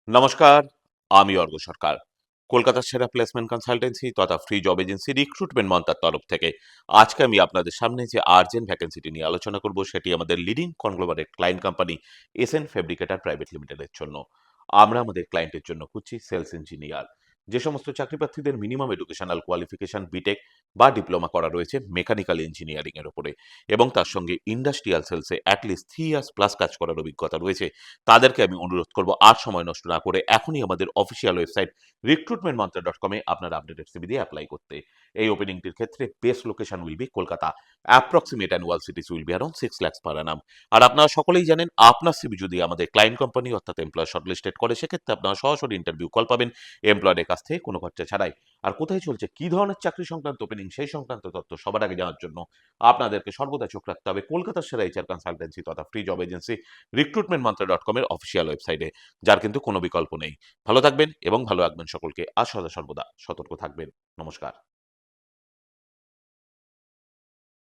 নমস্কার, আমি অর্ঘ্য সরকার। কলকাতার সেরা প্লেসমেন্ট কনসালটেন্সি তথা ফ্রি জব এজেন্সি রিক্রুটমেন্ট মন্ত্রার তরফ থেকে আজকে আমি আপনাদের সামনে যে আর্জেন্ট ভ্যাকেন্সিটি নিয়ে আলোচনা করব সেটি আমাদের leading conglomerate client company SN fabricator private লিমিটেডের জন্য। আমরা আমাদের ক্লায়েন্টের জন্য খুঁজছি সেলস ইঞ্জিনিয়ার। যে সমস্ত চাকরি প্রার্থীদের মিনিমাম এডুকেশনাল কোয়ালিফিকেশন বিটেক বা ডিপ্লোমা করা রয়েছে মেকানিক্যাল ইঞ্জিনিয়ারিং এর উপরে এবং তার সঙ্গে ইন্ডাস্ট্রিয়াল সেলসে অ্যাটলিস্ট 3 ইয়ার্স প্লাস কাজ করার অভিজ্ঞতা রয়েছে, তাদেরকে আমি অনুরোধ করব আর সময় নষ্ট না করে এখনই আমাদের অফিসিয়াল ওয়েবসাইট recruitmentmantra.com এ আপনার আপডেটেড সিভি দিয়ে অ্যাপ্লাই করতে। এই ওপেনিংটির ক্ষেত্রে best location will be Kolkata. Approximate annual cities will be around 6 lakhs per annum। আর আপনারা সকলেই জানেন আপনার সিভি যদি আমাদের ক্লায়েন্ট কোম্পানি অর্থাৎ এমপ্লয়ার শর্টলিস্টেড করে সেক্ষেত্রে আপনারা সরাসরি ইন্টারভিউ কল পাবেন এমপ্লয়ারের কাছ থেকে কোনো খরচা ছাড়াই। আর কোথায় চলছে কি ধরনের চাকরি সংক্রান্ত ওপেনিং সেই সংক্রান্ত তথ্য সবার আগে জানার জন্য আপনাদেরকে সর্বদা চোখ রাখতে হবে কলকাতার সেরা এইচআর কনসালটেন্সি তথা ফ্রি জব এজেন্সি recruitmentmantra.com এর অফিসিয়াল ওয়েবসাইটে, যার কিন্তু কোনো বিকল্প নেই। ভালো থাকবেন এবং ভালো রাখবেন সকলকে, আর সদা সর্বদা সতর্ক থাকবেন। নমস্কার।